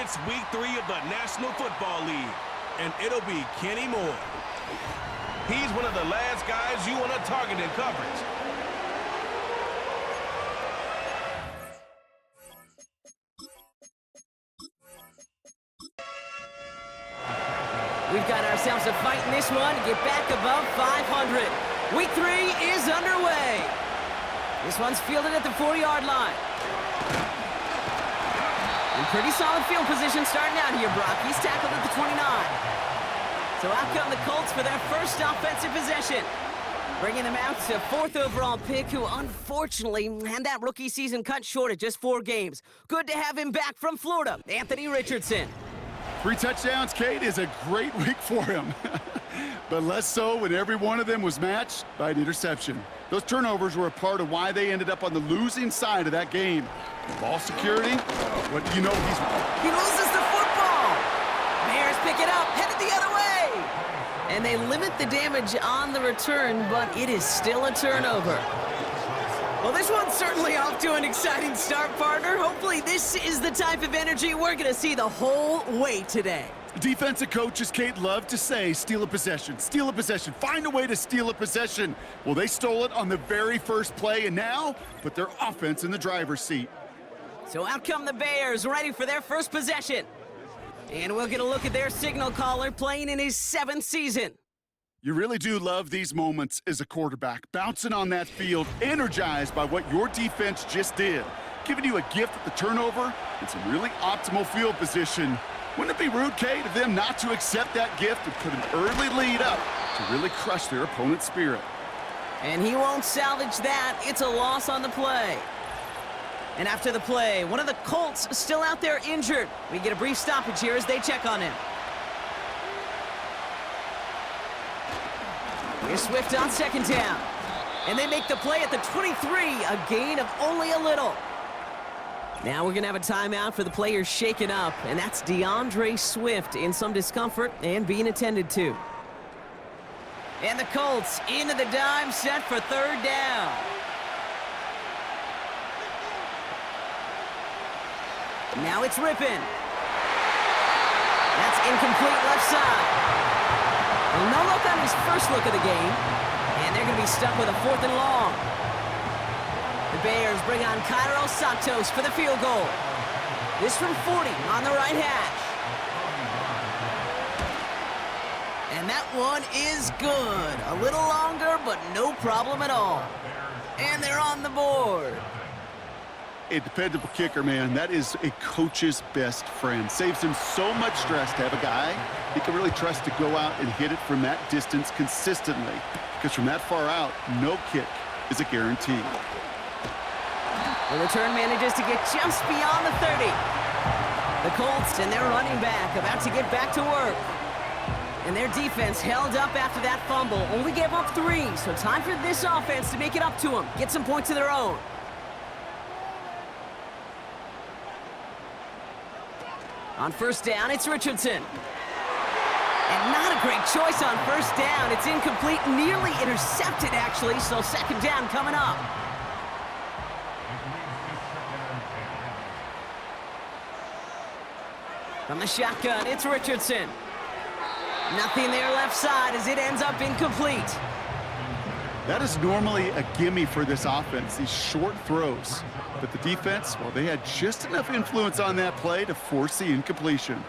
It's week 3 of the National Football League, and it'll be Kenny Moore. He's one of the last guys you want to target in coverage. We've got ourselves a fight in this one to get back above 500. Week 3 is underway. This one's fielded at the 4-yard line. In pretty solid field position starting out here, Brock. He's tackled at the 29. So out come the Colts for their first offensive possession. Bringing them out to 4th overall pick, who unfortunately had that rookie season cut short at just 4 games. Good to have him back from Florida, Anthony Richardson. 3 touchdowns, Kate, is a great week for him. But less so when every one of them was matched by an interception. Those turnovers were a part of why they ended up on the losing side of that game. Ball security, what do you know? He loses the football. Bears pick it up, headed the other way. And they limit the damage on the return, but it is still a turnover. Well, this one's certainly off to an exciting start, partner. Hopefully this is the type of energy we're going to see the whole way today. Defensive coaches, Kate, love to say, steal a possession, find a way to steal a possession. Well, they stole it on the very first play, and now put their offense in the driver's seat. So out come the Bears, ready for their first possession. And we'll get a look at their signal caller playing in his 7th season. You really do love these moments as a quarterback, bouncing on that field, energized by what your defense just did, giving you a gift at the turnover and some really optimal field position. Wouldn't it be rude, Kate, of them not to accept that gift and put an early lead up to really crush their opponent's spirit? And he won't salvage that. It's a loss on the play. And after the play, one of the Colts still out there injured. We get a brief stoppage here as they check on him. Here's Swift on 2nd down. And they make the play at the 23, a gain of only a little. Now we're going to have a timeout for the players shaken up, and that's DeAndre Swift in some discomfort and being attended to. And the Colts into the dime set for 3rd down. Now it's Rippin. That's incomplete left side. Well, no look on his first look of the game, and they're going to be stuck with a 4th and long. The Bears bring on Cairo Santos for the field goal. This from 40 on the right hash. And that one is good. A little longer, but no problem at all. And they're on the board. A dependable kicker, man. That is a coach's best friend. Saves him so much stress to have a guy he can really trust to go out and hit it from that distance consistently. Because from that far out, no kick is a guarantee. The return manages to get just beyond the 30. The Colts and their running back about to get back to work. And their defense held up after that fumble. Only gave up 3, so time for this offense to make it up to them. Get some points of their own. On 1st down, it's Richardson. And not a great choice on 1st down. It's incomplete, nearly intercepted, actually, so 2nd down coming up. From the shotgun, it's Richardson. Nothing there left side as it ends up incomplete. That is normally a gimme for this offense, these short throws. But the defense, well, they had just enough influence on that play to force the incompletion.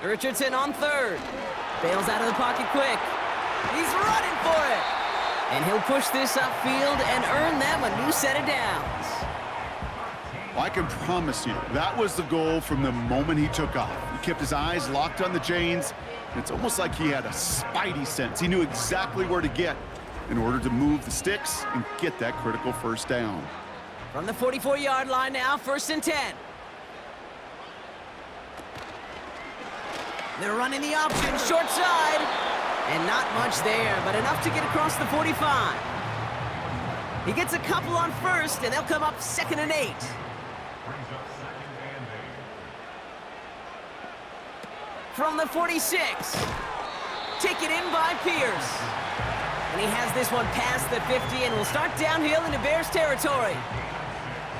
Richardson on 3rd. Bails out of the pocket quick. He's running for it. And he'll push this upfield and earn them a new set of downs. Well, I can promise you, that was the goal from the moment he took off. He kept his eyes locked on the chains. It's almost like he had a spidey sense. He knew exactly where to get in order to move the sticks and get that critical 1st down. From the 44-yard line now, 1st and 10. They're running the option, short side. And not much there, but enough to get across the 45. He gets a couple on 1st, and they'll come up 2nd and 8. From the 46. Taken in by Pierce. And he has this one past the 50 and will start downhill into Bears territory.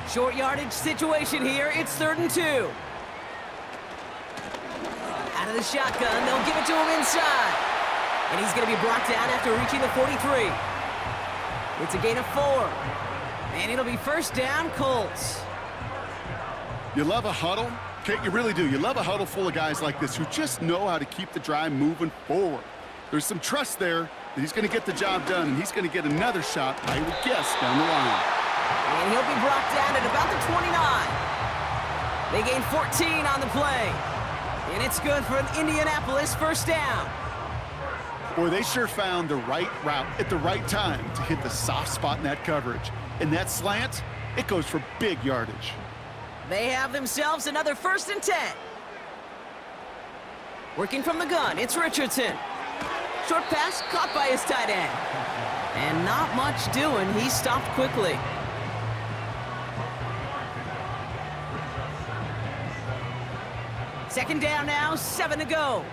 Short yardage situation here. It's 3rd and 2. Out of the shotgun, they'll give it to him inside. And he's going to be brought down after reaching the 43. It's a gain of 4. And it'll be first down, Colts. You love a huddle? Okay, you really do. You love a huddle full of guys like this who just know how to keep the drive moving forward. There's some trust there that he's going to get the job done, and he's going to get another shot, I would guess, down the line. And he'll be brought down at about the 29. They gain 14 on the play. And it's good for an Indianapolis first down. Boy, they sure found the right route at the right time to hit the soft spot in that coverage. And that slant, it goes for big yardage. They have themselves another 1st and 10. Working from the gun, it's Richardson. Short pass caught by his tight end. And not much doing. He stopped quickly. Second down now, 7 to go.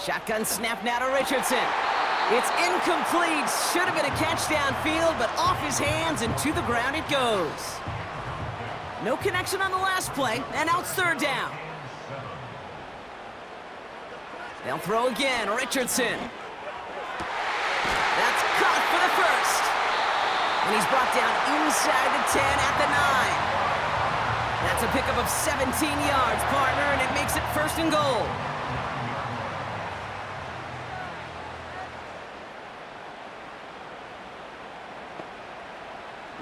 Shotgun snap now to Richardson. It's incomplete. Should have been a catch downfield, but off his hands and to the ground it goes. No connection on the last play, and now it's 3rd down. They'll throw again, Richardson. That's caught for the first. And he's brought down inside the 10 at the 9. That's a pickup of 17 yards, partner, and it makes it 1st and goal.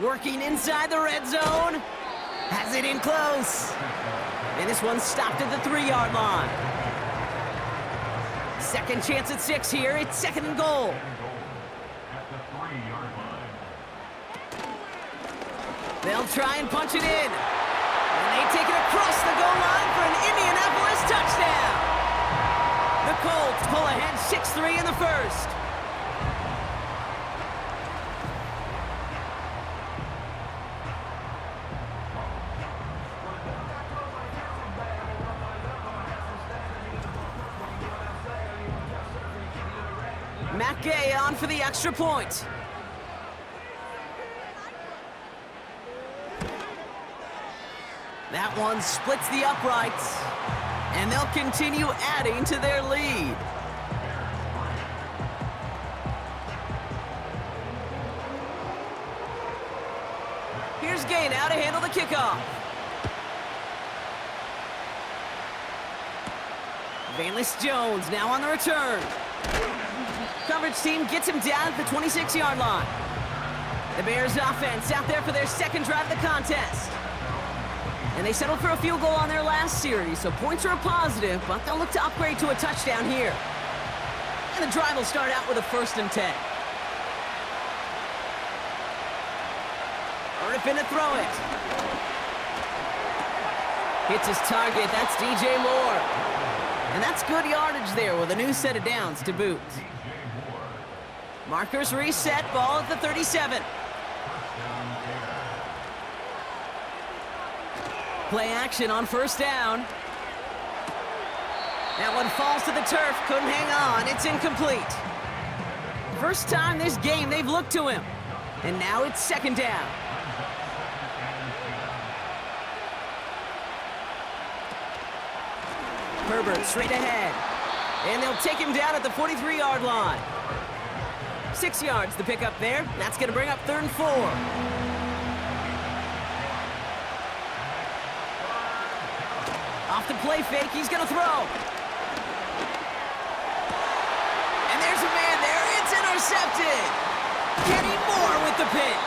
Working inside the red zone. Has it in close. And this one's stopped at the 3-yard line. Second chance at 6 here. It's 2nd and goal. They'll try and punch it in. And they take it across the goal line for an Indianapolis touchdown. The Colts pull ahead 6-3 in the first. Matt Gay on for the extra point. That one splits the uprights, and they'll continue adding to their lead. Here's Gay now to handle the kickoff. Valus Jones now on the return. Coverage team gets him down at the 26-yard line. The Bears offense out there for their 2nd drive of the contest. And they settled for a field goal on their last series, so points are a positive, but they'll look to upgrade to a touchdown here. And the drive will start out with a 1st and 10. Ripping to throw it. Hits his target, that's DJ Moore. And that's good yardage there with a new set of downs to boot. Markers reset, ball at the 37. Play action on 1st down. That one falls to the turf, couldn't hang on, it's incomplete. First time this game they've looked to him. And now it's 2nd down. Herbert straight ahead. And they'll take him down at the 43-yard line. 6 yards the pickup there. That's going to bring up 3rd and 4. Off the play fake, he's going to throw. And there's a man there. It's intercepted. Kenny Moore with the pick.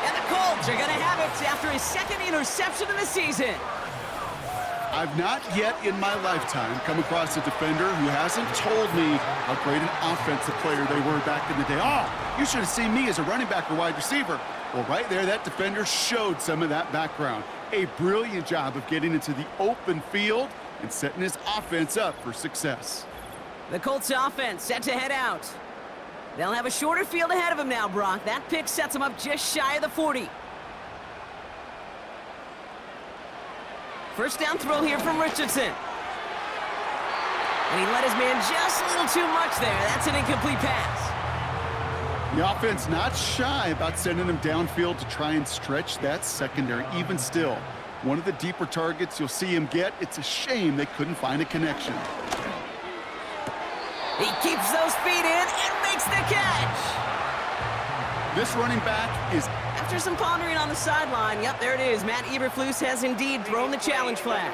And the Colts are going to have it after his 2nd interception of the season. I've not yet in my lifetime come across a defender who hasn't told me how great an offensive player they were back in the day. Oh, you should have seen me as a running back or wide receiver. Well, right there, that defender showed some of that background. A brilliant job of getting into the open field and setting his offense up for success. The Colts offense set to head out. They'll have a shorter field ahead of him now, Brock. That pick sets him up just shy of the 40. First down throw here from Richardson. And he let his man just a little too much there. That's an incomplete pass. The offense not shy about sending him downfield to try and stretch that secondary. Even still, One of the deeper targets you'll see him get. It's a shame they couldn't find a connection. He keeps those feet in and makes the catch. This running back is... After some pondering on the sideline, yep, there it is. Matt Eberflus has indeed thrown the challenge flag.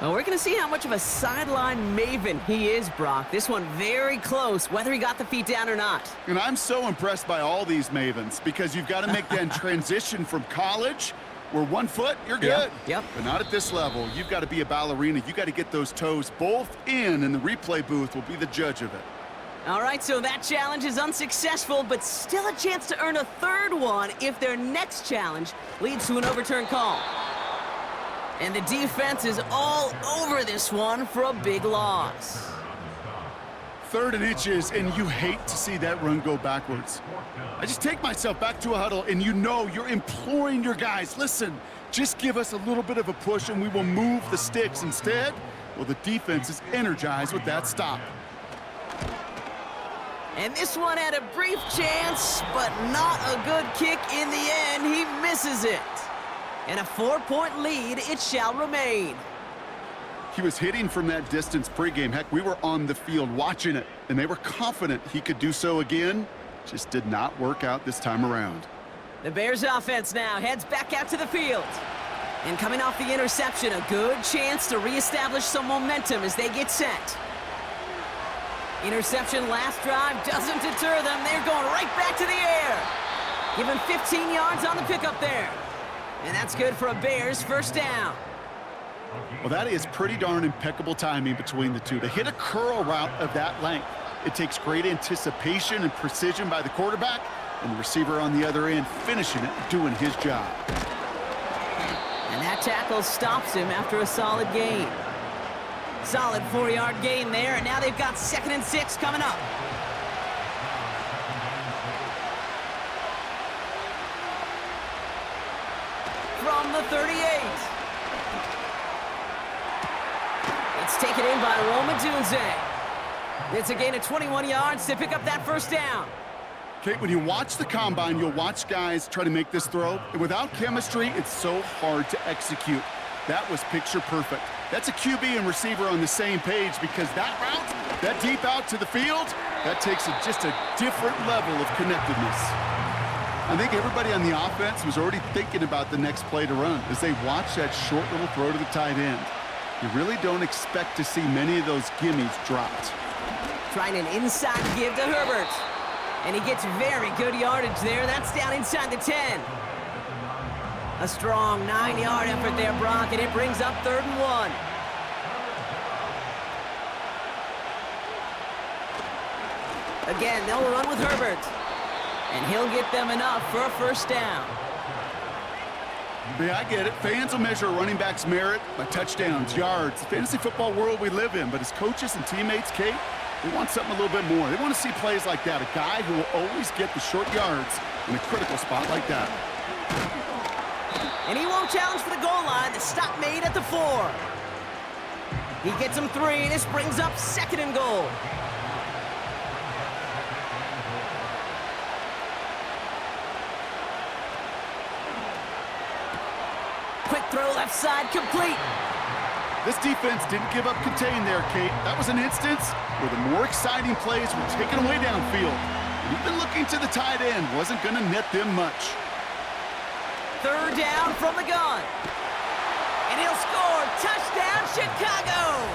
Well, we're going to see how much of a sideline maven he is, Brock. This one very close, whether he got the feet down or not. And I'm so impressed by all these mavens because you've got to make that transition from college where 1 foot, you're good. Yep. But not at this level. You've got to be a ballerina. You've got to get those toes both in, and the replay booth will be the judge of it. All right, so that challenge is unsuccessful, but still a chance to earn a third one if their next challenge leads to an overturned call. And the defense is all over this one for a big loss. 3rd and inches, and you hate to see that run go backwards. I just take myself back to a huddle, and you know you're imploring your guys, listen, just give us a little bit of a push and we will move the sticks. Instead, well, the defense is energized with that stop. And this one had a brief chance, but not a good kick in the end. He misses it. And a 4-point lead, it shall remain. He was hitting from that distance pregame. Heck, we were on the field watching it, and they were confident he could do so again. Just did not work out this time around. The Bears offense now heads back out to the field. And coming off the interception, a good chance to reestablish some momentum as they get set. Interception last drive doesn't deter them. They're going right back to the air. Give him 15 yards on the pickup there. And that's good for a Bears first down. Well, that is pretty darn impeccable timing between the two. To hit a curl route of that length, it takes great anticipation and precision by the quarterback, and the receiver on the other end finishing it, doing his job. And that tackle stops him after a solid gain. Solid 4-yard gain there, and now they've got 2nd and 6 coming up. From the 38. It's taken in by Roma Dunze. It's a gain of 21 yards to pick up that first down. Kate, when you watch the combine, you'll watch guys try to make this throw, and without chemistry, it's so hard to execute. That was picture perfect. That's a QB and receiver on the same page because that route, that deep out to the field, that takes just a different level of connectedness. I think everybody on the offense was already thinking about the next play to run as they watch that short little throw to the tight end. You really don't expect to see many of those gimmies dropped. Trying an inside give to Herbert. And he gets very good yardage there. That's down inside the 10. A strong 9-yard effort there, Brock, and it brings up 3rd and 1. Again, they'll run with Herbert. And he'll get them enough for a first down. Yeah, I get it. Fans will measure a running back's merit by touchdowns, yards, the fantasy football world we live in. But as coaches and teammates, Kate, they want something a little bit more. They want to see plays like that. A guy who will always get the short yards in a critical spot like that. And he won't challenge for the goal line. The stop made at the 4. He gets him 3. This brings up 2nd and goal. Quick throw left side, complete. This defense didn't give up contain there, Kate. That was an instance where the more exciting plays were taken away downfield. And even looking to the tight end wasn't going to net them much. 3rd down from the gun. And he'll score. Touchdown, Chicago!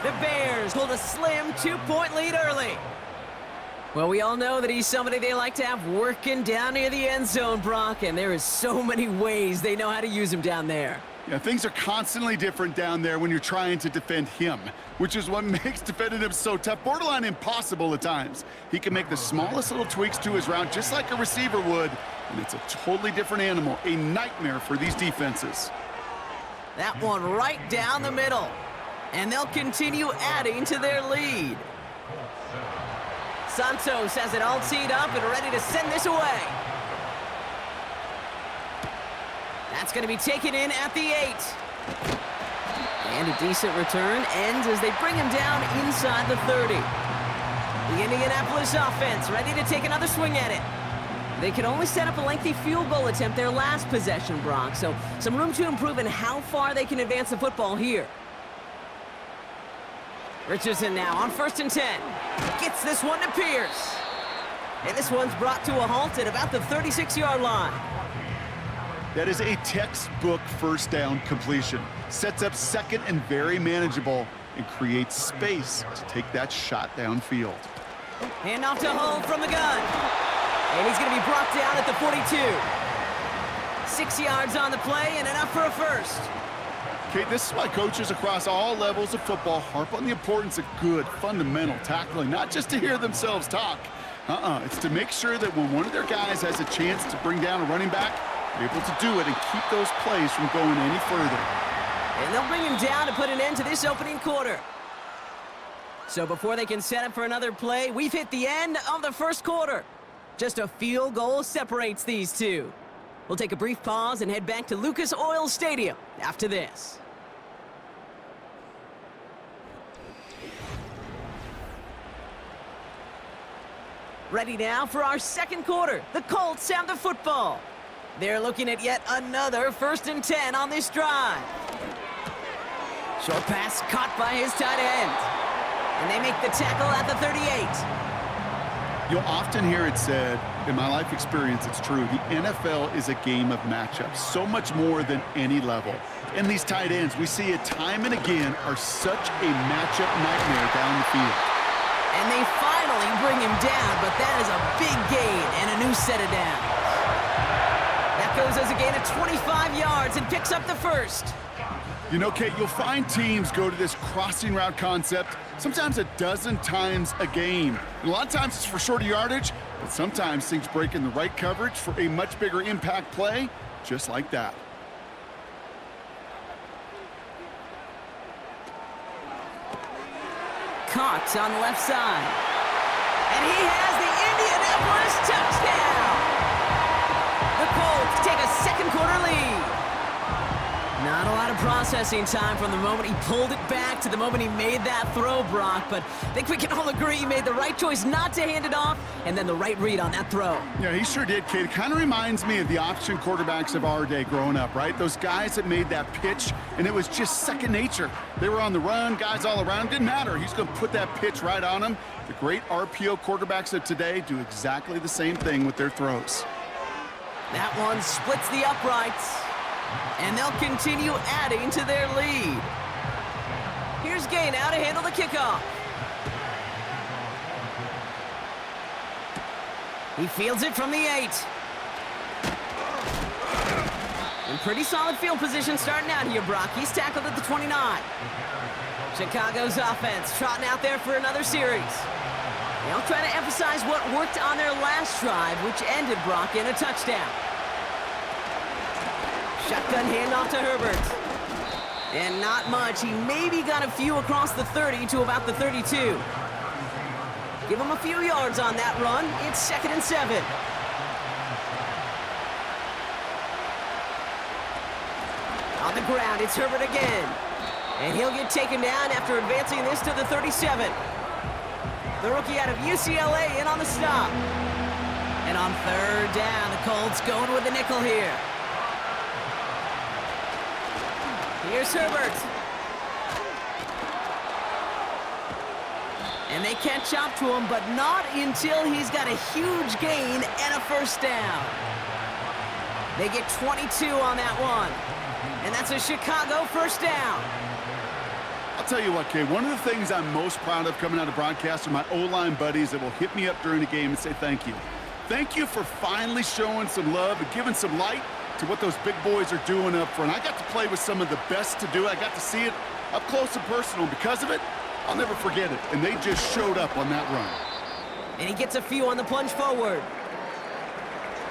The Bears hold a slim 2-point lead early. Well, we all know that he's somebody they like to have working down near the end zone, Brock, and there is so many ways they know how to use him down there. Yeah, things are constantly different down there when you're trying to defend him, which is what makes defending him so tough, borderline impossible at times. He can make the smallest little tweaks to his route just like a receiver would, and it's a totally different animal, a nightmare for these defenses. That one right down the middle, and they'll continue adding to their lead. Santos has it all teed up and ready to send this away. That's going to be taken in at the 8. And a decent return ends as they bring him down inside the 30. The Indianapolis offense ready to take another swing at it. They could only set up a lengthy field goal attempt their last possession, Brock, so some room to improve in how far they can advance the football here. Richardson now on 1st and 10. Gets this one to Pierce. And this one's brought to a halt at about the 36-yard line. That is a textbook first down completion. Sets up second and very manageable and creates space to take that shot downfield. Handoff to Hull from the gun. And he's going to be brought down at the 42. 6 yards on the play and enough for a first. Okay, this is why coaches across all levels of football harp on the importance of good, fundamental tackling, not just to hear themselves talk. It's to make sure that when one of their guys has a chance to bring down a running back, they're able to do it and keep those plays from going any further. And they'll bring him down to put an end to this opening quarter. So before they can set up for another play, we've hit the end of the first quarter. Just a field goal separates these two. We'll take a brief pause and head back to Lucas Oil Stadium after this. Ready now for our second quarter. The Colts have the football. They're looking at yet another 1st and 10 on this drive. Short pass caught by his tight end. And they make the tackle at the 38. You'll often hear it said, in my life experience, it's true, the NFL is a game of matchups, so much more than any level. And these tight ends, we see it time and again, are such a matchup nightmare down the field. And they finally bring him down, but that is a big gain and a new set of downs. That goes as a gain of 25 yards and picks up the first. You know, Kate, you'll find teams go to this crossing route concept sometimes a dozen times a game. And a lot of times it's for shorter yardage, but sometimes things break in the right coverage for a much bigger impact play, just like that. Caught on the left side. And he has the Indianapolis touchdown! The Colts take a second quarter lead. Not a lot of processing time from the moment he pulled it back to the moment he made that throw, Brock, but I think we can all agree he made the right choice not to hand it off, and then the right read on that throw. Yeah, he sure did, Kate. It kind of reminds me of the option quarterbacks of our day growing up, right? Those guys that made that pitch, and it was just second nature. They were on the run, guys all around. Didn't matter. He's going to put that pitch right on them. The great RPO quarterbacks of today do exactly the same thing with their throws. That one splits the uprights. And they'll continue adding to their lead. Here's Gay now to handle the kickoff. He fields it from the 8. In pretty solid field position starting out here, Brock. He's tackled at the 29. Chicago's offense trotting out there for another series. They'll try to emphasize what worked on their last drive, which ended, Brock, in a touchdown. Shotgun handoff to Herbert. And not much. He maybe got a few across the 30 to about the 32. Give him a few yards on that run. It's 2nd and 7. On the ground, it's Herbert again. And he'll get taken down after advancing this to the 37. The rookie out of UCLA in on the stop. And on 3rd down, the Colts going with the nickel here. Here's Herbert. And they catch up to him, but not until he's got a huge gain and a first down. They get 22 on that one. And that's a Chicago first down. I'll tell you what, Kay, one of the things I'm most proud of coming out of broadcast are my O-line buddies that will hit me up during the game and say thank you. Thank you for finally showing some love and giving some light to what those big boys are doing up front. I got to play with some of the best to do it. I got to see it up close and personal. Because of it, I'll never forget it. And they just showed up on that run. And he gets a few on the plunge forward.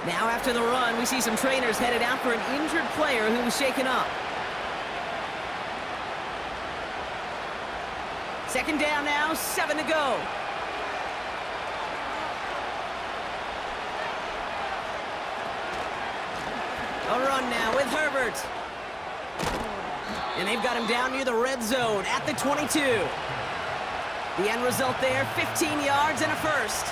Now after the run, we see some trainers headed out for an injured player who was shaken up. 2nd down now, 7 to go. A run now with Herbert. And they've got him down near the red zone at the 22. The end result there, 15 yards and a first.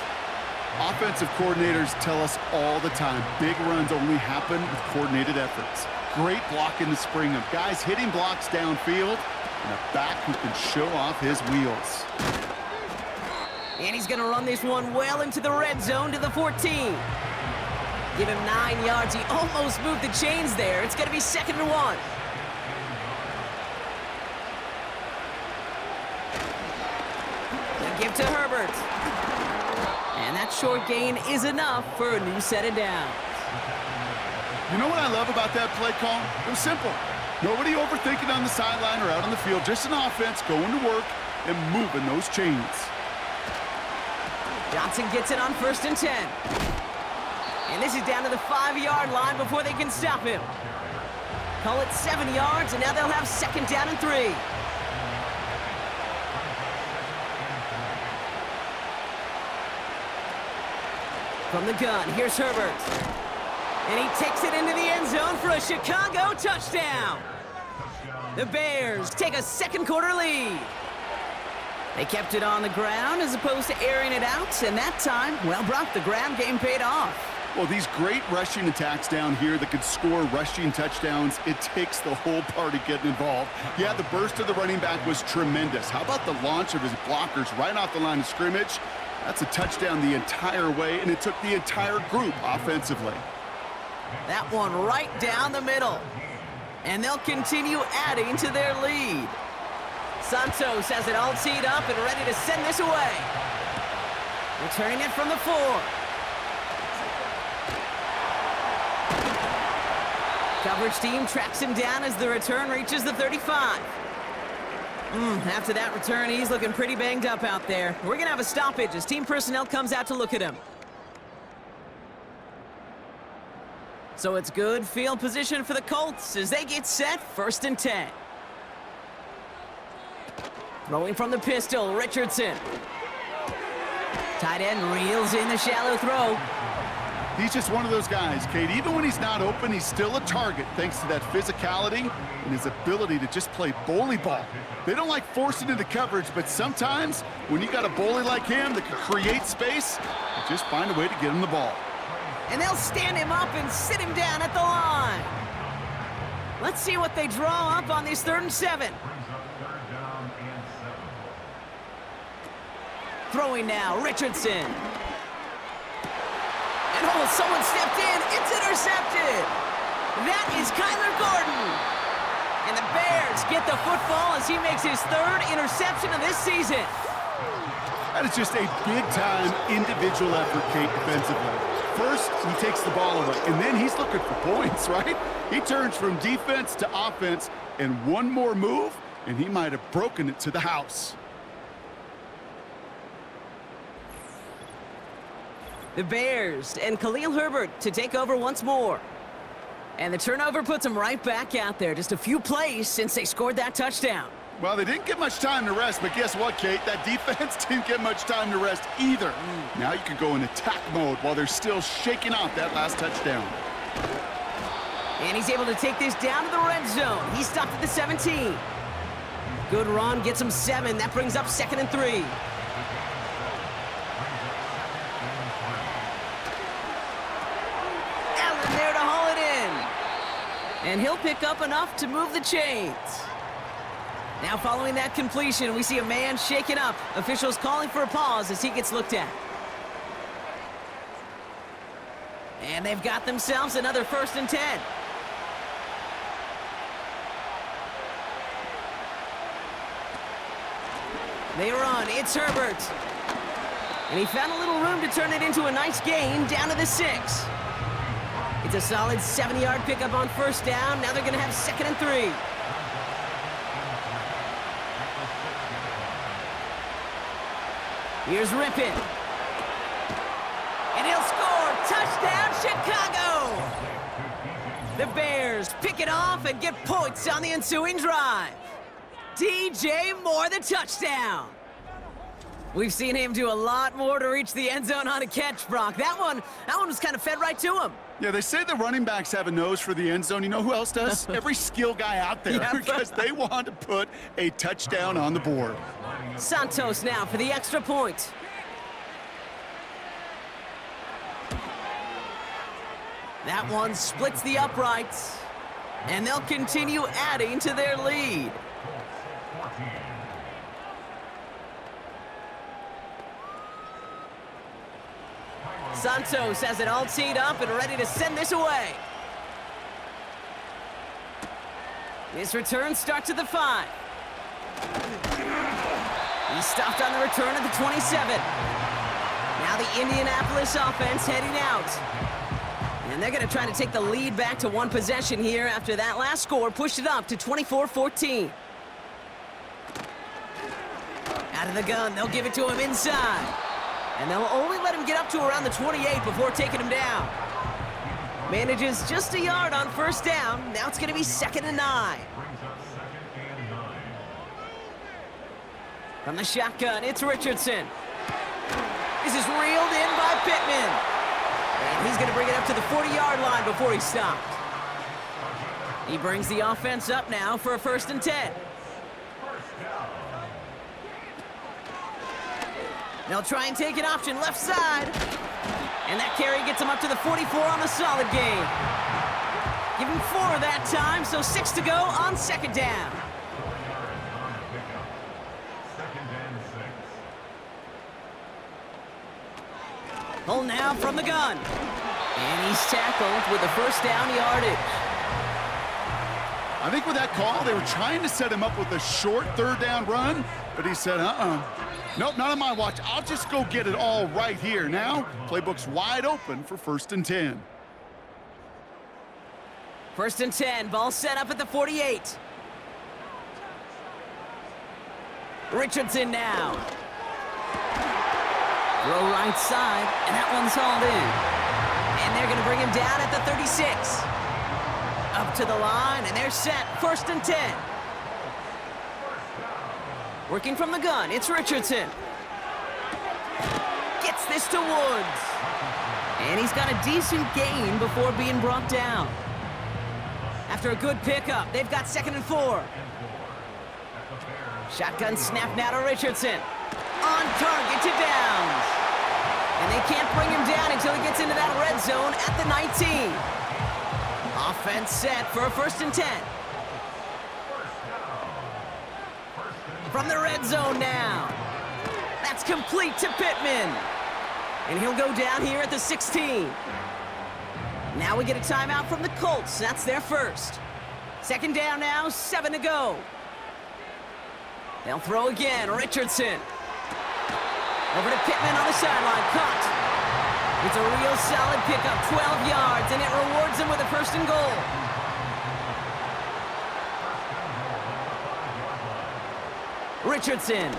Offensive coordinators tell us all the time, big runs only happen with coordinated efforts. Great block in the spring of guys hitting blocks downfield and a back who can show off his wheels. And he's going to run this one well into the red zone to the 14. Give him 9 yards. He almost moved the chains there. It's going to be 2nd and 1. Give to Herbert. And that short gain is enough for a new set of downs. You know what I love about that play call? It was simple. Nobody overthinking on the sideline or out on the field. Just an offense going to work and moving those chains. Johnson gets it on 1st and 10. And this is down to the 5-yard line before they can stop him. Call it 7 yards, and now they'll have 2nd down and 3. From the gun, here's Herbert. And he takes it into the end zone for a Chicago touchdown. The Bears take a 2nd quarter lead. They kept it on the ground as opposed to airing it out, and that time, well, Brock, the ground game paid off. Well, these great rushing attacks down here that could score rushing touchdowns, it takes the whole party getting involved. Yeah, the burst of the running back was tremendous. How about the launch of his blockers right off the line of scrimmage? That's a touchdown the entire way, and it took the entire group offensively. That one right down the middle. And they'll continue adding to their lead. Santos has it all teed up and ready to send this away. Returning it from the 4. Coverage team tracks him down as the return reaches the 35. After that return, he's looking pretty banged up out there. We're going to have a stoppage as team personnel comes out to look at him. So it's good field position for the Colts as they get set 1st and 10. Throwing from the pistol, Richardson. Tight end reels in the shallow throw. He's just one of those guys, Kate. Even when he's not open, he's still a target thanks to that physicality and his ability to just play bully ball. They don't like forcing into coverage, but sometimes when you got a bully like him that can create space, you just find a way to get him the ball. And they'll stand him up and sit him down at the line. Let's see what they draw up on this 3rd and 7. Throwing now, Richardson. And someone stepped in. It's intercepted. That is Kyler Gordon. And the Bears get the football as he makes his 3rd interception of this season. That is just a big-time individual effort, Kate, defensively. First, he takes the ball away, and then he's looking for points, right? He turns from defense to offense, and one more move, and he might have broken it to the house. The Bears and Khalil Herbert to take over once more. And the turnover puts them right back out there. Just a few plays since they scored that touchdown. Well, they didn't get much time to rest, but guess what, Kate? That defense didn't get much time to rest either. Now you can go in attack mode while they're still shaking off that last touchdown. And he's able to take this down to the red zone. He stopped at the 17. Good run, gets him 7. That brings up 2nd and 3. Allen there to haul it in. And he'll pick up enough to move the chains. Now following that completion, we see a man shaken up. Officials calling for a pause as he gets looked at. And they've got themselves another 1st and 10. They run. It's Herbert. And he found a little room to turn it into a nice gain down to the 6. It's a solid 7-yard pickup on 1st down. Now they're going to have 2nd and 3. Here's Rippon. And he'll score. Touchdown, Chicago! The Bears pick it off and get points on the ensuing drive. DJ Moore, the touchdown. We've seen him do a lot more to reach the end zone on a catch, Brock. That one was kind of fed right to him. Yeah, they say the running backs have a nose for the end zone. You know who else does? Every skill guy out there, because they want to put a touchdown on the board. Santos now for the extra point. That one splits the uprights. And they'll continue adding to their lead. Santos has it all teed up and ready to send this away. His return starts at the 5. He stopped on the return at the 27. Now the Indianapolis offense heading out. And they're going to try to take the lead back to one possession here after that last score pushed it up to 24-14. Out of the gun, they'll give it to him inside. And they'll only let him get up to around the 28 before taking him down. Manages just a yard on first down. Now it's going to be 2nd and 9. From the shotgun, it's Richardson. This is reeled in by Pittman. And he's going to bring it up to the 40-yard line before he stopped. He brings the offense up now for a 1st and 10. They'll try and take an option left side. And that carry gets him up to the 44 on the solid game. Give him 4 that time, so 6 to go on 2nd down. Pull now from the gun. And he's tackled with the 1st down yardage. I think with that call, they were trying to set him up with a short 3rd down run, but he said, nope, not on my watch. I'll just go get it all right here. Now, playbook's wide open for 1st and 10. 1st and 10, ball set up at the 48. Richardson now. Throw right side, and that one's hauled in. And they're going to bring him down at the 36. Up to the line, and they're set. 1st and 10. Working from the gun, it's Richardson. Gets this to Woods. And he's got a decent gain before being brought down. After a good pickup, they've got 2nd and 4. Shotgun snap now to Richardson. On target to Downs. And they can't bring him down until he gets into that red zone at the 19. Offense set for a 1st and 10. From the red zone now. That's complete to Pittman. And he'll go down here at the 16. Now we get a timeout from the Colts. That's their 1st. 2nd down now, 7 to go. They'll throw again, Richardson. Over to Pittman on the sideline, caught. It's a real solid pickup, 12 yards, and it rewards him with a 1st and goal. Richardson.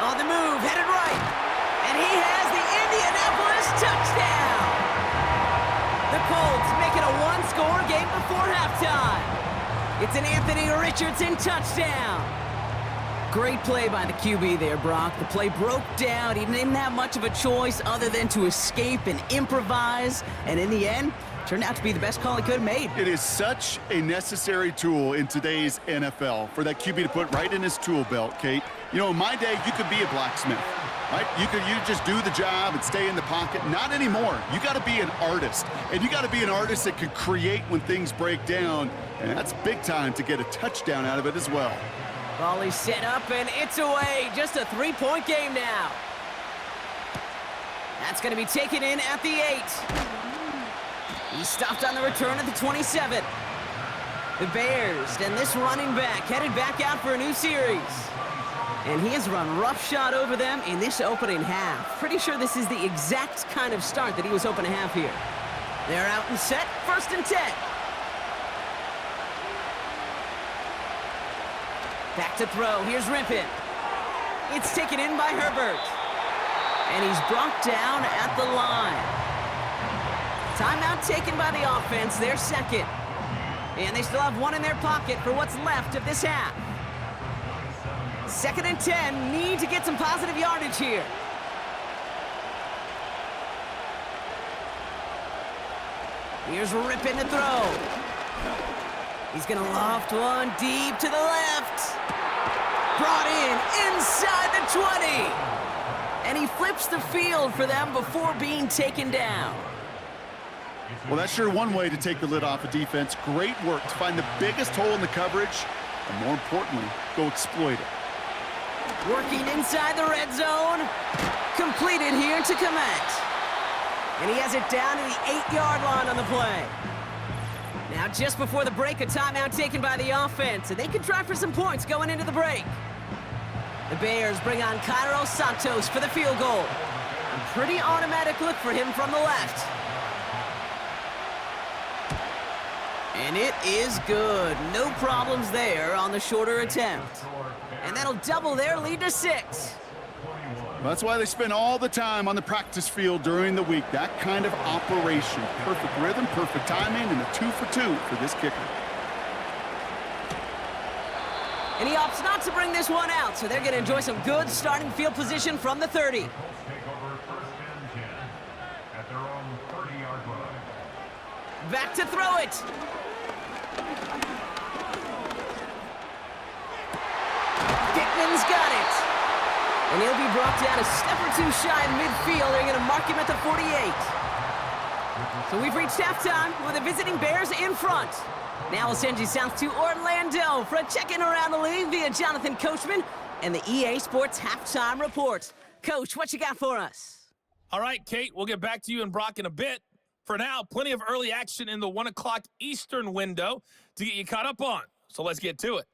On the move, headed right. And he has the Indianapolis touchdown. The Colts make it a one-score game before halftime. It's an Anthony Richardson touchdown. Great play by the QB there, Brock. The play broke down. He didn't have much of a choice other than to escape and improvise. And in the end, turned out to be the best call he could have made. It is such a necessary tool in today's NFL for that QB to put right in his tool belt, Kate. You know, in my day, you could be a blacksmith, right? You just do the job and stay in the pocket. Not anymore. You got to be an artist. And you got to be an artist that could create when things break down. And that's big time to get a touchdown out of it as well. Ball is set up, and it's away. Just a 3-point game now. That's going to be taken in at the 8. He stopped on the return at the 27. The Bears and this running back headed back out for a new series. And he has run roughshod over them in this opening half. Pretty sure this is the exact kind of start that he was hoping to have here. They're out and set, 1st and 10. Back to throw, here's Rimpin. It's taken in by Herbert. And he's brought down at the line. Timeout taken by the offense, their 2nd. And they still have 1 in their pocket for what's left of this half. 2nd and 10, need to get some positive yardage here. Here's Rippin to throw. He's going to loft one deep to the left. Brought in inside the 20. And he flips the field for them before being taken down. Well, that's sure one way to take the lid off a defense. Great work to find the biggest hole in the coverage, and more importantly, go exploit it. Working inside the red zone. Completed here to Komet. And he has it down to the 8-yard line on the play. Now, just before the break, a timeout taken by the offense, and they can try for some points going into the break. The Bears bring on Cairo Santos for the field goal. A pretty automatic look for him from the left. And it is good. No problems there on the shorter attempt. And that'll double their lead to 6. That's why they spend all the time on the practice field during the week. That kind of operation. Perfect rhythm, perfect timing, and a 2-for-2 for this kicker. And he opts not to bring this one out, so they're going to enjoy some good starting field position from the 30. Back to throw it. Dickman's got it. And he'll be brought down a step or two shy of midfield. They're going to mark him at the 48. So we've reached halftime with the visiting Bears in front. Now we'll send you south to Orlando for a check-in around the league via Jonathan Coachman and the EA Sports Halftime Report. Coach, what you got for us? All right, Kate, we'll get back to you and Brock in a bit. For now, plenty of early action in the 1 o'clock Eastern window to get you caught up on. So let's get to it.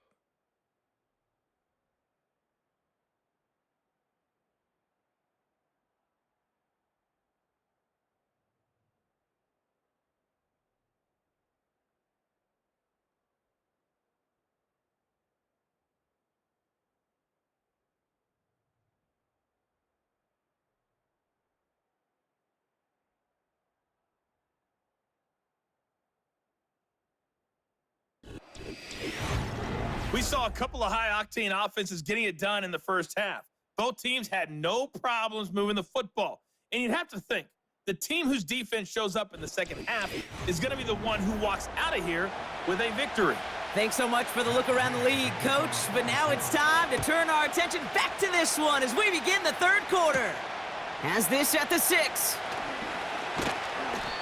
We saw a couple of high-octane offenses getting it done in the first half. Both teams had no problems moving the football. And you'd have to think, the team whose defense shows up in the second half is going to be the one who walks out of here with a victory. Thanks so much for the look around the league, Coach. But now it's time to turn our attention back to this one as we begin the third quarter. Has this at the 6.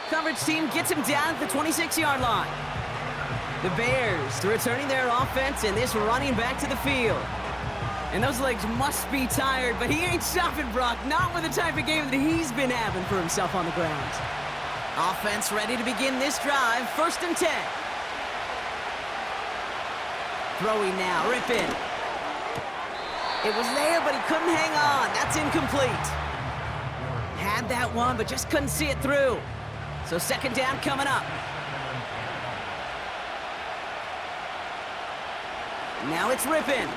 Coverage team gets him down at the 26-yard line. The Bears returning their offense and this running back to the field. And those legs must be tired, but he ain't stopping, Brock. Not with the type of game that he's been having for himself on the ground. Offense ready to begin this drive. 1st and 10. Throwing now, Rippin. It was there, but he couldn't hang on. That's incomplete. Had that one, but just couldn't see it through. So 2nd down coming up. Now it's Rippin.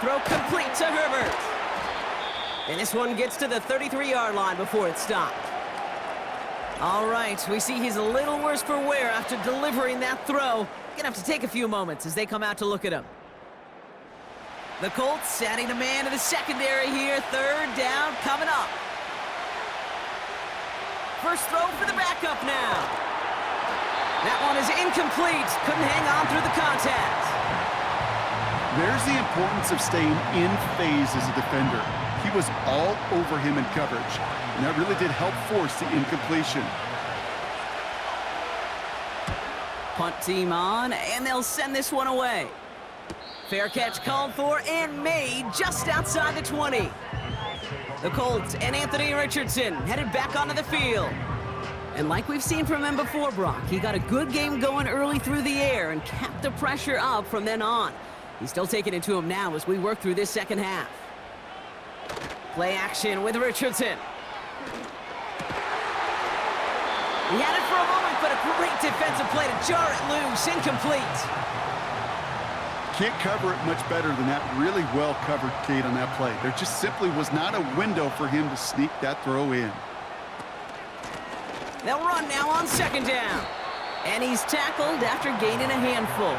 Throw complete to Herbert. And this one gets to the 33-yard line before it's stopped. All right, we see he's a little worse for wear after delivering that throw. Gonna have to take a few moments as they come out to look at him. The Colts adding a man to the secondary here. 3rd down coming up. First throw for the backup now. That one is incomplete. Couldn't hang on through the contact. There's the importance of staying in phase as a defender. He was all over him in coverage, and that really did help force the incompletion. Punt team on, and they'll send this one away. Fair catch called for and made just outside the 20. The Colts and Anthony Richardson headed back onto the field. And like we've seen from him before, Brock, he got a good game going early through the air and kept the pressure up from then on. He's still taking it to him now as we work through this second half. Play action with Richardson. He had it for a moment, but a great defensive play to jar it loose. Incomplete. Can't cover it much better than that. Really well covered, Kate, on that play. There just simply was not a window for him to sneak that throw in. They'll run now on 2nd down. And he's tackled after gaining a handful.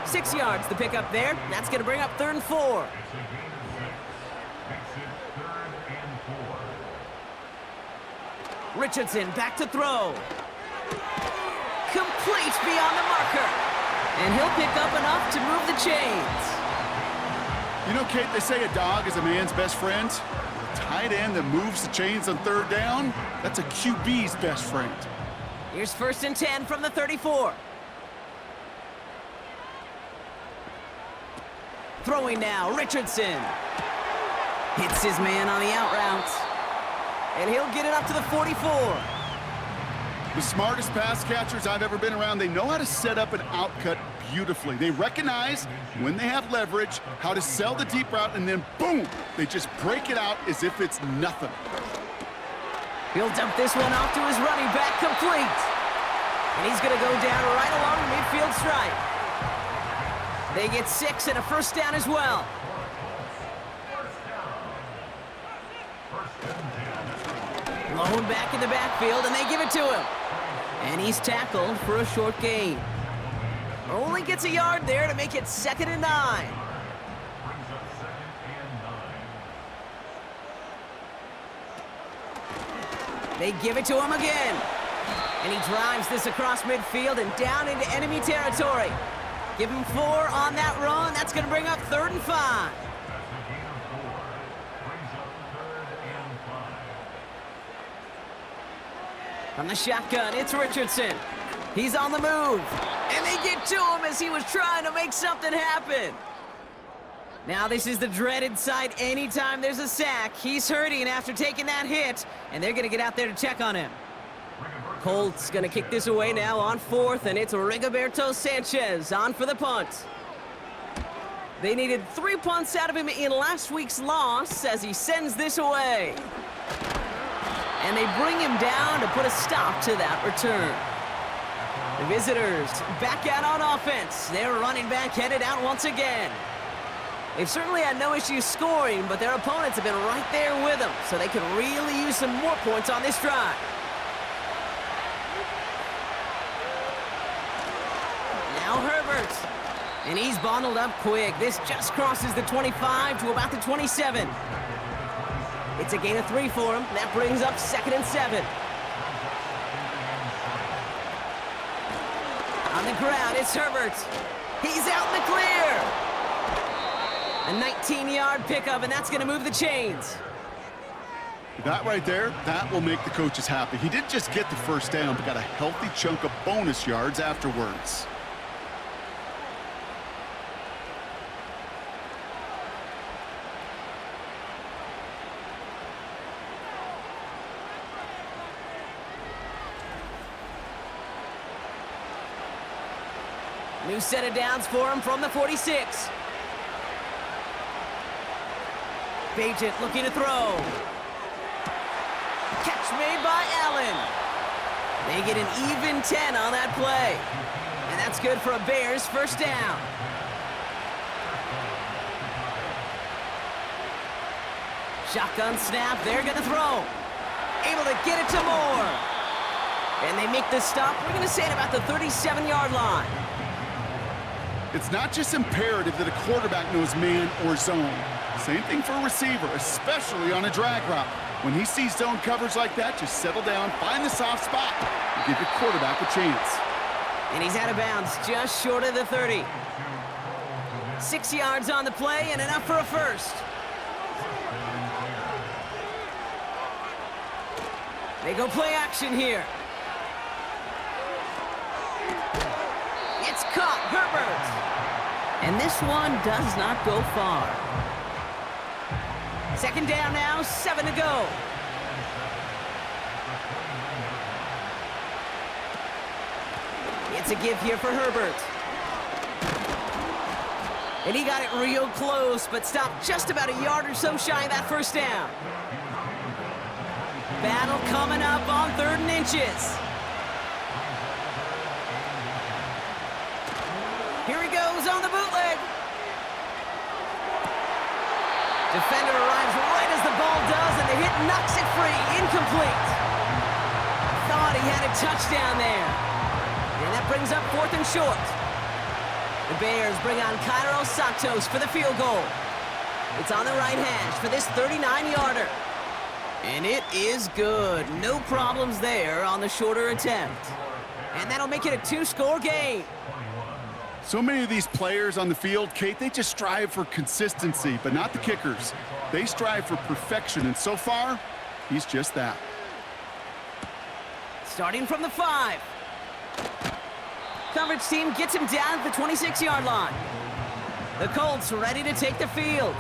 6 yards the pickup there. That's going to bring up 3rd and 4. Richardson back to throw. Complete beyond the marker. And he'll pick up enough to move the chains. You know, Kate, they say a dog is a man's best friend. Tight end that moves the chains on third down, that's a QB's best friend. Here's 1st and 10 from the 34. Throwing now, Richardson. Hits his man on the out route. And he'll get it up to the 44. The smartest pass catchers I've ever been around, they know how to set up an outcut beautifully. They recognize when they have leverage, how to sell the deep route, and then boom, they just break it out as if it's nothing. He'll dump this one off to his running back, complete. And he's going to go down right along the midfield stripe. They get 6 and a 1st down as well. Blown back in the backfield, and they give it to him. And he's tackled for a short gain. Only gets a yard there to make it 2nd and 9. They give it to him again. And he drives this across midfield and down into enemy territory. Give him 4 on that run. That's going to bring up 3rd and 5. From the shotgun, it's Richardson. He's on the move. And they get to him as he was trying to make something happen. Now this is the dreaded sight anytime there's a sack. He's hurting after taking that hit, and they're going to get out there to check on him. Colts going to kick this away now on 4th, and it's Rigoberto Sanchez on for the punt. They needed 3 punts out of him in last week's loss as he sends this away. And they bring him down to put a stop to that return. The visitors back out on offense. Their running back headed out once again. They've certainly had no issues scoring, but their opponents have been right there with them, so they could really use some more points on this drive. Now Herbert. And he's bundled up quick. This just crosses the 25 to about the 27. It's a gain of 3 for him. That brings up 2nd and 7. On the ground, it's Herbert. He's out in the clear. A 19-yard pickup, and that's going to move the chains. That right there, that will make the coaches happy. He didn't just get the 1st down, but got a healthy chunk of bonus yards afterwards. New set of downs for him from the 46. Bagent looking to throw. Catch made by Allen. They get an even 10 on that play. And that's good for a Bears 1st down. Shotgun snap, they're gonna throw. Able to get it to Moore. And they make the stop, we're gonna say at about the 37-yard line. It's not just imperative that a quarterback knows man or zone. Same thing for a receiver, especially on a drag route. When he sees zone coverage like that, just settle down, find the soft spot, and give your quarterback a chance. And he's out of bounds, just short of the 30. 6 yards on the play and enough for a 1st. They go play action here. It's caught, Herbert. And this one does not go far. 2nd down now, 7 to go. It's a give here for Herbert. And he got it real close, but stopped just about a yard or so shy of that 1st down. Battle coming up on 3rd and inches. Here he goes on the bootleg. Defender arrives right as the ball does, and the hit knocks it free. Incomplete. Thought he had a touchdown there. And that brings up 4th and short. The Bears bring on Cairo Santos for the field goal. It's on the right hash for this 39-yarder. And it is good. No problems there on the shorter attempt. And that'll make it a 2-score game. So many of these players on the field, Kate, they just strive for consistency, but not the kickers. They strive for perfection, and so far, he's just that. Starting from the 5. Coverage team gets him down at the 26-yard line. The Colts ready to take the field.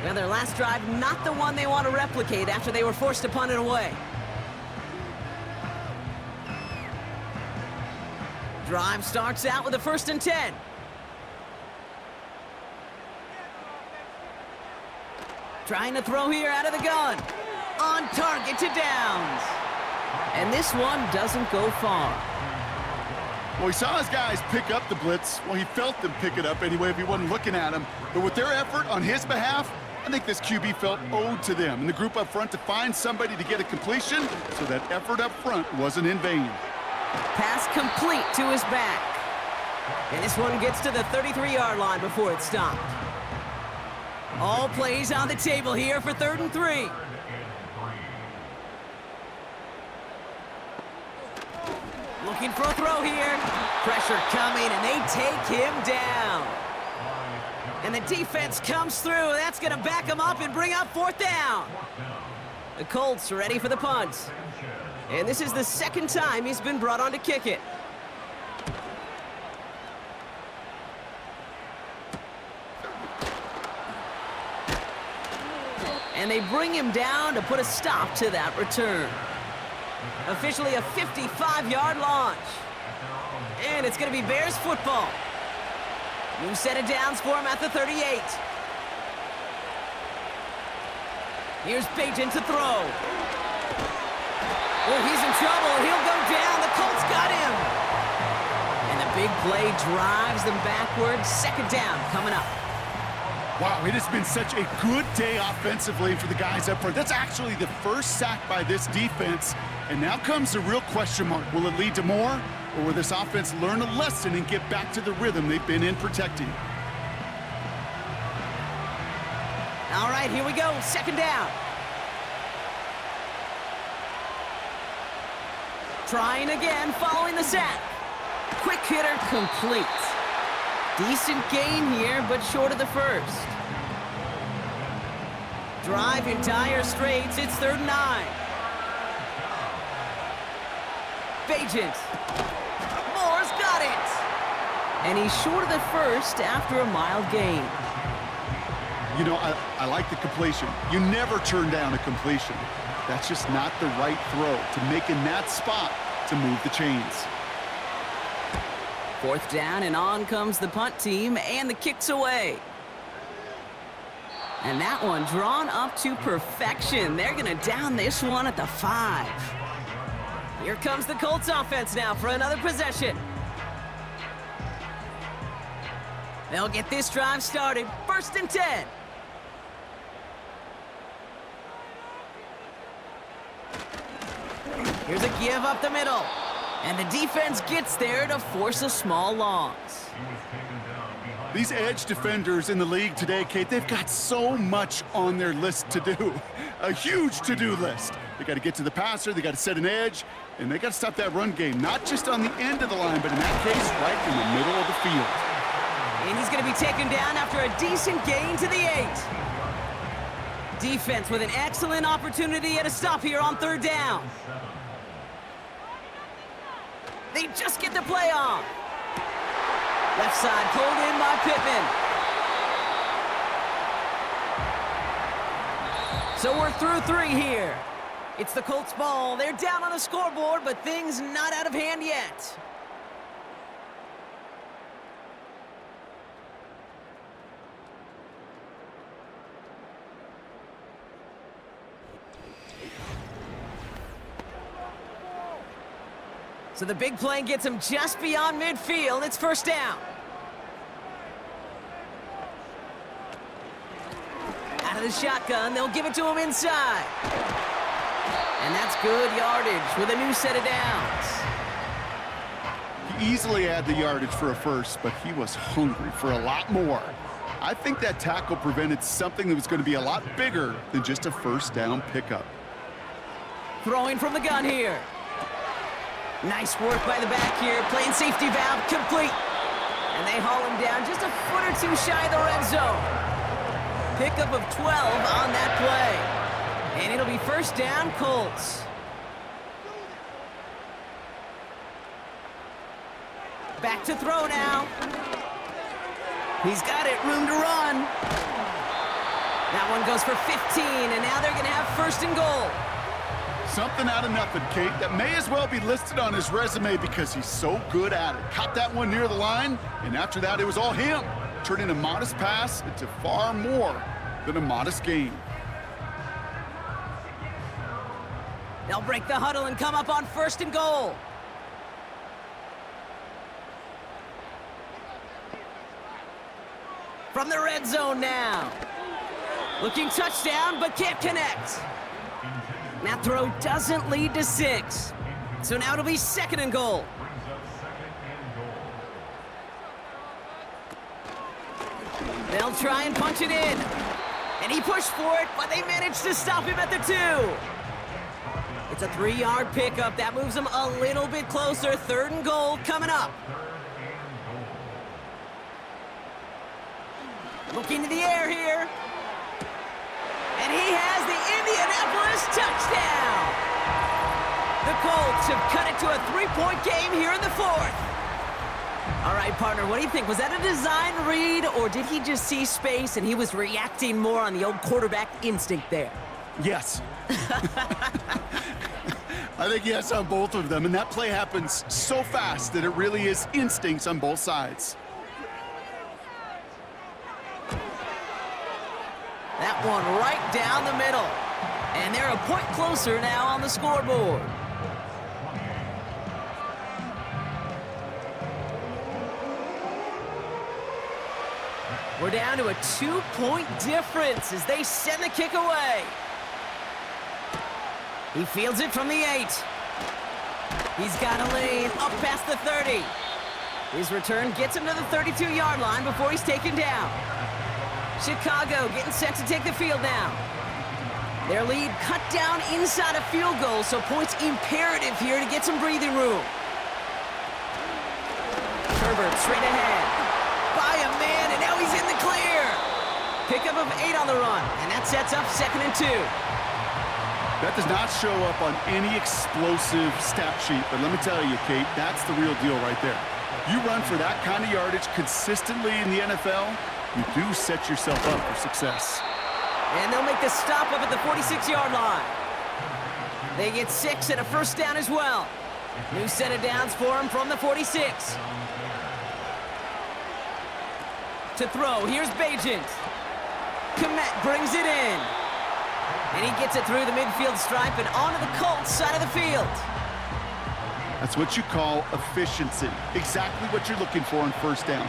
Now their last drive, not the one they want to replicate after they were forced to punt it away. Drive starts out with a 1st and 10. Trying to throw here out of the gun. On target to Downs. And this one doesn't go far. Well, he saw his guys pick up the blitz. Well, he felt them pick it up anyway if he wasn't looking at him. But with their effort on his behalf, I think this QB felt owed to them and the group up front to find somebody to get a completion, so that effort up front wasn't in vain. Pass complete to his back. And this one gets to the 33-yard line before it's stopped. All plays on the table here for 3rd and 3. Looking for a throw here. Pressure coming, and they take him down. And the defense comes through. That's going to back him up and bring up 4th down. The Colts are ready for the punt. And this is the 2nd time he's been brought on to kick it. And they bring him down to put a stop to that return. Officially a 55-yard launch. And it's going to be Bears football. New set of downs for him at the 38. Here's Payton to throw. Oh, he's in trouble. He'll go down. The Colts got him. And the big play drives them backwards. 2nd down coming up. Wow, it has been such a good day offensively for the guys up front. That's actually the first sack by this defense. And now comes the real question mark. Will it lead to more? Or will this offense learn a lesson and get back to the rhythm they've been in protecting? All right, here we go. 2nd down. Trying again, following the sack. Quick hitter complete. Decent gain here, but short of the 1st. Drive in dire straits. It's 3rd and 9. Bajent. Moore's got it. And he's short of the 1st after a mild gain. You know, I like the completion. You never turn down a completion. That's just not the right throw to make in that spot to move the chains. 4th down, and on comes the punt team, and the kick's away. And that one drawn up to perfection. They're going to down this one at the 5. Here comes the Colts offense now for another possession. They'll get this drive started. 1st and 10. Here's a give up the middle. And the defense gets there to force a small loss. These edge defenders in the league today, Kate, they've got so much on their list to do. A huge to-do list. They got to get to the passer, they got to set an edge, and they got to stop that run game, not just on the end of the line, but in that case, right in the middle of the field. And he's going to be taken down after a decent gain to the 8. Defense with an excellent opportunity at a stop here on 3rd down. They just get the play off. Left side pulled in by Pittman. So we're through 3 here. It's the Colts ball. They're down on the scoreboard, but things not out of hand yet. So the big play gets him just beyond midfield. It's 1st down. Out of the shotgun, they'll give it to him inside. And that's good yardage with a new set of downs. He easily had the yardage for a 1st, but he was hungry for a lot more. I think that tackle prevented something that was going to be a lot bigger than just a 1st down pickup. Throwing from the gun here. Nice work by the back here. Playing safety valve complete. And they haul him down just a foot or two shy of the red zone. Pickup of 12 on that play. And it'll be first down, Colts. Back to throw now. He's got it, room to run. That one goes for 15, and now they're going to have first and goal. Something out of nothing, Kate, that may as well be listed on his resume because he's so good at it. Caught that one near the line, and after that, it was all him, turning a modest pass into far more than a modest gain. They'll break the huddle and come up on first and goal. From the red zone now. Looking touchdown, but can't connect. That throw doesn't lead to 6. So now it'll be second and goal. They'll try and punch it in. And he pushed for it, but they managed to stop him at the 2. It's a 3-yard pickup. That moves them a little bit closer. Third and goal coming up. Looking to the air here. And he has the Indianapolis touchdown. The Colts have cut it to a 3-point game here in the 4th. All right, partner, what do you think? Was that a design read, or did he just see space and he was reacting more on the old quarterback instinct there? Yes. I think yes on both of them, and that play happens so fast that it really is instincts on both sides. That one right down the middle. And they're a point closer now on the scoreboard. We're down to a 2-point difference as they send the kick away. He fields it from the 8. He's got a lane up past the 30. His return gets him to the 32-yard line before he's taken down. Chicago getting set to take the field now. Their lead cut down inside a field goal, so points imperative here to get some breathing room. Herbert straight ahead. By a man, and now he's in the clear. Pickup of 8 on the run, and that sets up second and 2. That does not show up on any explosive stat sheet, but let me tell you, Kate, that's the real deal right there. You run for that kind of yardage consistently in the NFL, you do set yourself up for success. And they'll make the stop up at the 46-yard line. They get 6 and a first down as well. New set of downs for him from the 46. To throw, here's Bajent. Komet brings it in. And he gets it through the midfield stripe and onto the Colts side of the field. That's what you call efficiency. Exactly what you're looking for on first down.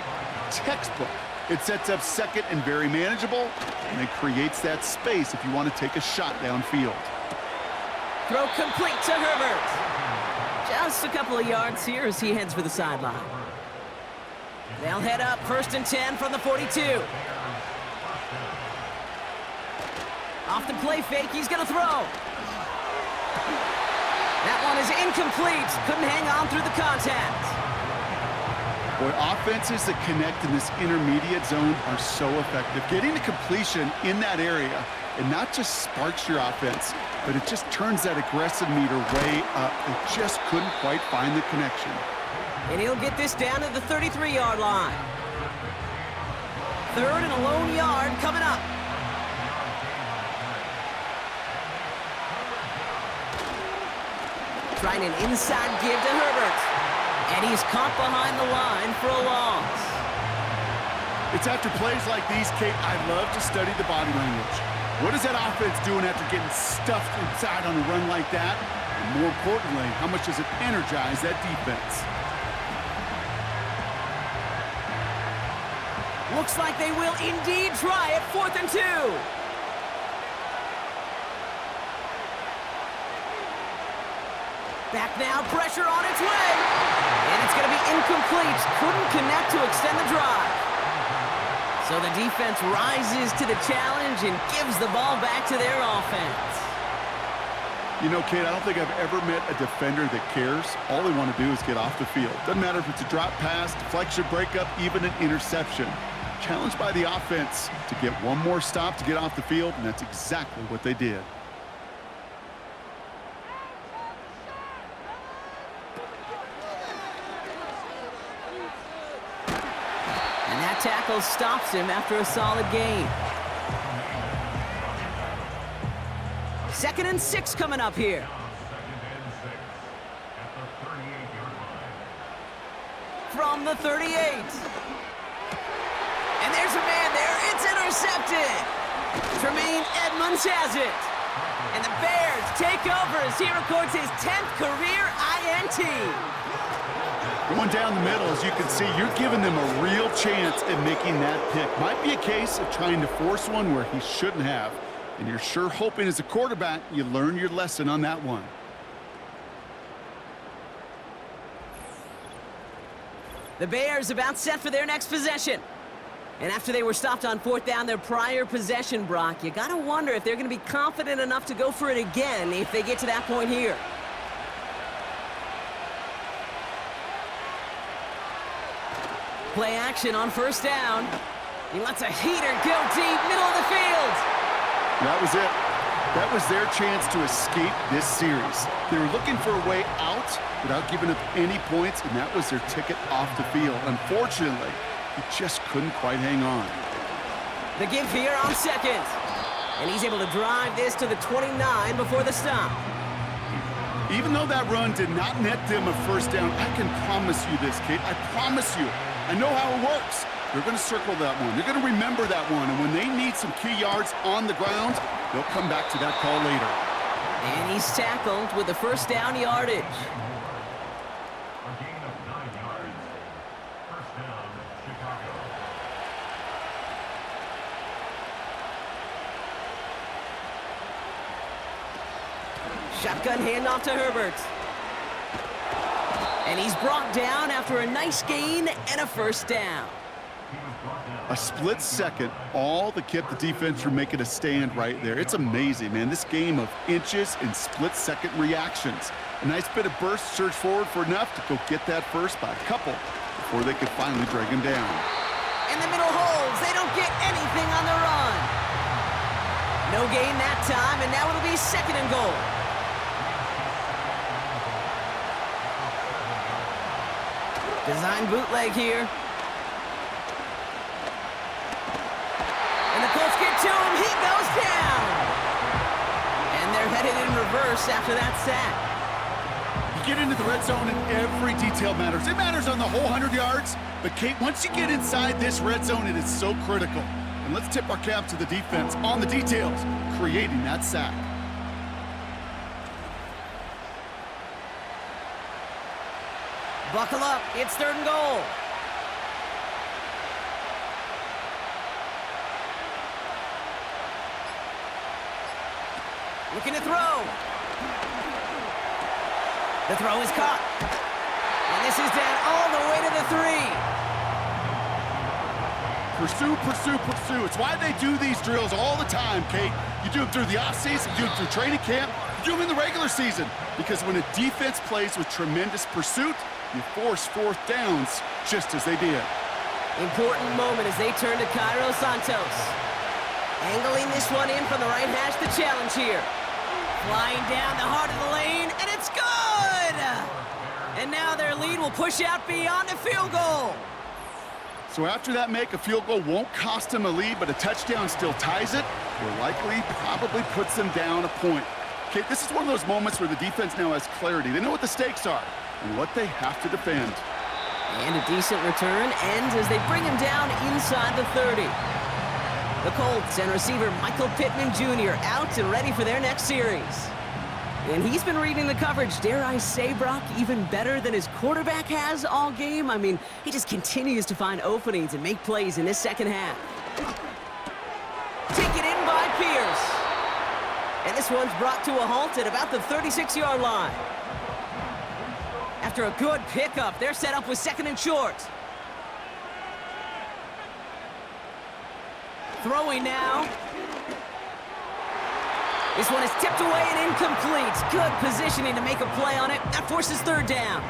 Textbook. It sets up second and very manageable, and it creates that space if you want to take a shot downfield. Throw complete to Herbert. Just a couple of yards here as he heads for the sideline. They'll head up first and 10 from the 42. Off the play fake, he's going to throw. That one is incomplete. Couldn't hang on through the contact. Boy, offenses that connect in this intermediate zone are so effective. Getting a completion in that area, and not just sparks your offense, but it just turns that aggressive meter way up. They just couldn't quite find the connection. And he'll get this down to the 33-yard line. Third and a lone yard coming up. Trying an inside give to Herbert. And he's caught behind the line for a loss. It's after plays like these, Kate, I love to study the body language. What is that offense doing after getting stuffed inside on a run like that? And more importantly, how much does it energize that defense? Looks like they will indeed try it, 4th and 2. Back now, pressure on its way. And it's going to be incomplete. Couldn't connect to extend the drive. So the defense rises to the challenge and gives the ball back to their offense. You know, Kate, I don't think I've ever met a defender that cares. All they want to do is get off the field. Doesn't matter if it's a drop pass, deflection, breakup, even an interception. Challenged by the offense to get one more stop to get off the field, and that's exactly what they did. And that tackle stops him after a solid gain. 2nd and 6 coming up here. From the 38. And there's a man there. It's intercepted. Tremaine Edmonds has it. And the Bears take over as he records his 10th career INT. Going down the middle, as you can see, you're giving them a real chance at making that pick. Might be a case of trying to force one where he shouldn't have. And you're sure hoping as a quarterback you learn your lesson on that one. The Bears about set for their next possession. And after they were stopped on 4th down their prior possession, Brock, you got to wonder if they're going to be confident enough to go for it again if they get to that point here. Play action on 1st down. He lets a heater go deep, middle of the field. That was it. That was their chance to escape this series. They were looking for a way out without giving up any points, and that was their ticket off the field. Unfortunately, he just couldn't quite hang on. The give here on 2nd. And he's able to drive this to the 29 before the stop. Even though that run did not net them a 1st down, I can promise you this, Kate. I promise you. I know how it works. They're going to circle that one. They're going to remember that one. And when they need some key yards on the ground, they'll come back to that call later. And he's tackled with the 1st down yardage. A gain of 9 yards. 1st down, Chicago. Shotgun handoff to Herbert. And he's brought down after a nice gain and a 1st down. A split second, all that kept the defense from making a stand right there. It's amazing, man. This game of inches and split-second reactions. A nice bit of burst, surge forward for enough to go get that first by a couple before they could finally drag him down. In the middle holes, they don't get anything on the run. No gain that time, and now it'll be 2nd and goal. Design bootleg here. And the Colts get to him. He goes down. And they're headed in reverse after that sack. You get into the red zone and every detail matters. It matters on the whole 100 yards. But, Kate, once you get inside this red zone, it is so critical. And let's tip our cap to the defense on the details, creating that sack. Buckle up. It's 3rd and goal. Looking to throw. The throw is caught. And this is down all the way to the 3. Pursue, pursue, pursue. It's why they do these drills all the time, Kate. You do them through the offseason, you do them through training camp, you do them in the regular season. Because when a defense plays with tremendous pursuit, you force 4th downs just as they did. Important moment as they turn to Cairo Santos. Angling this one in from the right hash, the challenge here. Flying down the heart of the lane, and it's good! And now their lead will push out beyond a field goal. So after that make, a field goal won't cost them a lead, but a touchdown still ties it, or likely probably puts them down a point. Okay, this is one of those moments where the defense now has clarity. They know what the stakes are and what they have to defend. And a decent return ends as they bring him down inside the 30. The Colts and receiver Michael Pittman Jr. out and ready for their next series. And he's been reading the coverage, dare I say, Brock, even better than his quarterback has all game. I mean, he just continues to find openings and make plays in this 2nd half. Taken in by Pierce. And this one's brought to a halt at about the 36-yard line. After a good pickup, they're set up with 2nd and short. Throwing now. This one is tipped away and incomplete. Good positioning to make a play on it. That forces third down.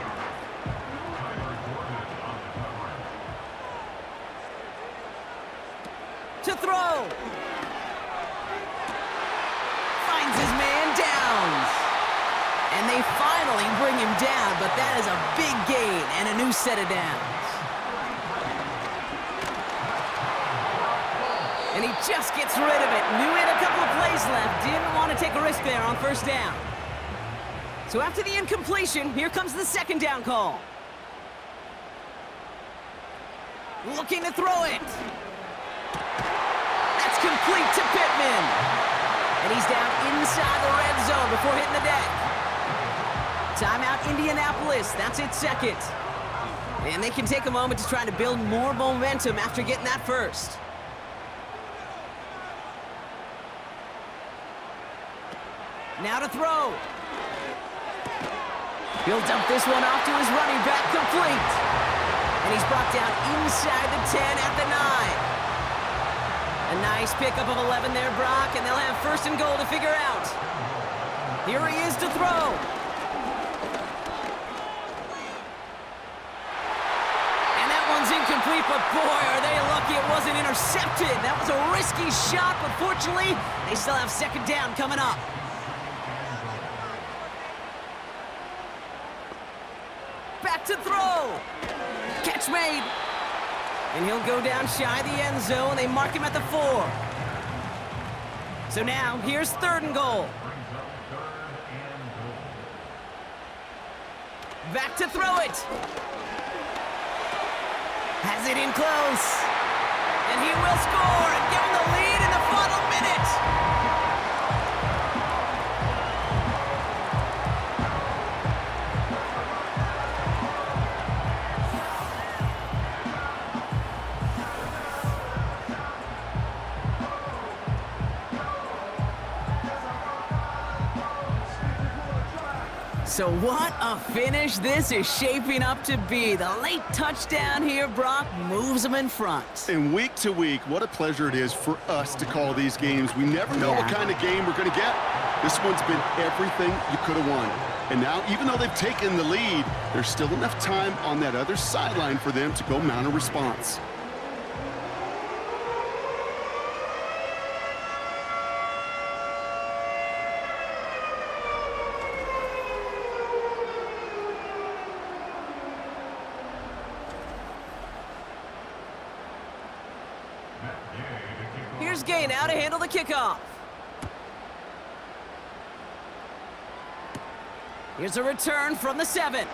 To throw. Finds his man Downs. And they finally bring him down, but that is a big gain and a new set of downs. And he just gets rid of it. Knew he had a couple of plays left. Didn't want to take a risk there on first down. So after the incompletion, here comes the second down call. Looking to throw it. That's complete to Pittman. And he's down inside the red zone before hitting the deck. Timeout Indianapolis. That's its second. And they can take a moment to try to build more momentum after getting that first. Now to throw. He'll dump this one off to his running back, complete. And he's brought down inside the 10 at the 9. A nice pickup of 11 there, Brock, and they'll have first and goal to figure out. Here he is to throw. And that one's incomplete, but boy, are they lucky it wasn't intercepted. That was a risky shot, but fortunately, they still have second down coming up. Back to throw. Catch made. And he'll go down shy of the end zone. They mark him at the 4. So now, here's third and goal. Back to throw it. Has it in close. And he will score and give him the lead in the final minute. So what a finish this is shaping up to be. The late touchdown here, Brock, moves them in front. And week to week, what a pleasure it is for us to call these games. We never know what kind of game we're going to get. This one's been everything you could have won. And now, even though they've taken the lead, there's still enough time on that other sideline for them to go mount a response. Here's Gay now to handle the kickoff. Here's a return from the 7.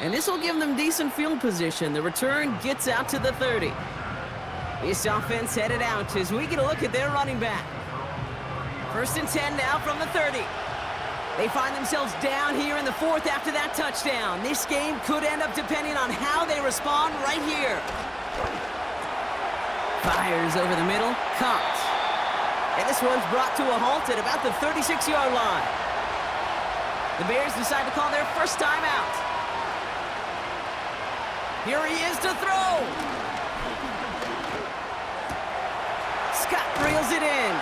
And this will give them decent field position. The return gets out to the 30. This offense headed out as we get a look at their running back. First and 10 now from the 30. They find themselves down here in the 4th after that touchdown. This game could end up depending on how they respond right here. Fires over the middle, caught. And this one's brought to a halt at about the 36-yard line. The Bears decide to call their first timeout. Here he is to throw. Scott reels it in.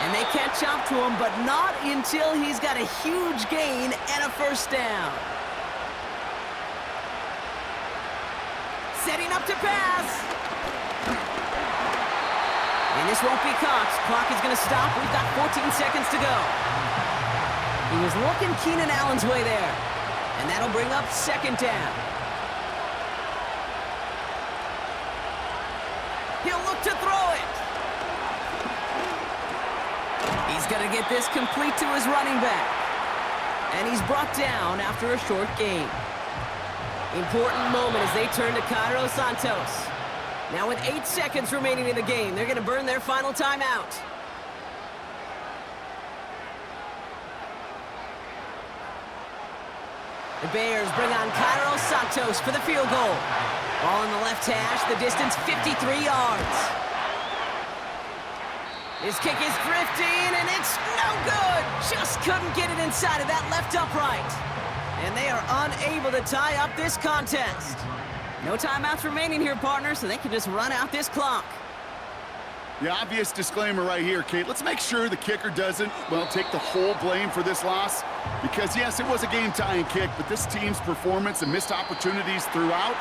And they catch up to him, but not until he's got a huge gain and a first down. Setting up to pass. And this won't be caught. Clock is going to stop. We've got 14 seconds to go. He was looking Keenan Allen's way there. And that'll bring up second down. He'll look to throw it. He's going to get this complete to his running back. And he's brought down after a short gain. Important moment as they turn to Cairo Santos. Now with 8 seconds remaining in the game, they're going to burn their final timeout. The Bears bring on Cairo Santos for the field goal. Ball in the left hash, the distance 53 yards. His kick is drifting, and it's no good. Just couldn't get it inside of that left upright. And they are unable to tie up this contest. No timeouts remaining here, partner, so they can just run out this clock. The obvious disclaimer right here, Kate. Let's make sure the kicker doesn't, well, take the whole blame for this loss. Because, yes, it was a game-tying kick, but this team's performance and missed opportunities throughout,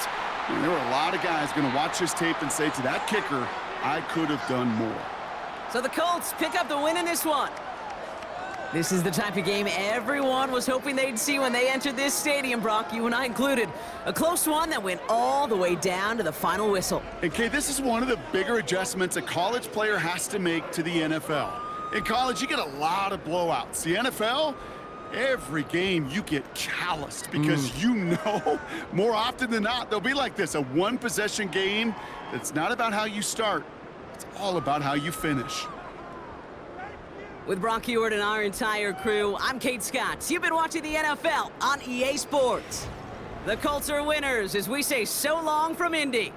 and there were a lot of guys going to watch this tape and say to that kicker, I could have done more. So the Colts pick up the win in this one. This is the type of game everyone was hoping they'd see when they entered this stadium, Brock, you and I included. A close one that went all the way down to the final whistle. And, Kate, this is one of the bigger adjustments a college player has to make to the NFL. In college, you get a lot of blowouts. The NFL, every game you get calloused because you know more often than not they'll be like this, a one-possession game that's not about how you start. It's all about how you finish. With Brock Ewart and our entire crew, I'm Kate Scott. You've been watching the NFL on EA Sports. The Colts are winners as we say so long from Indy.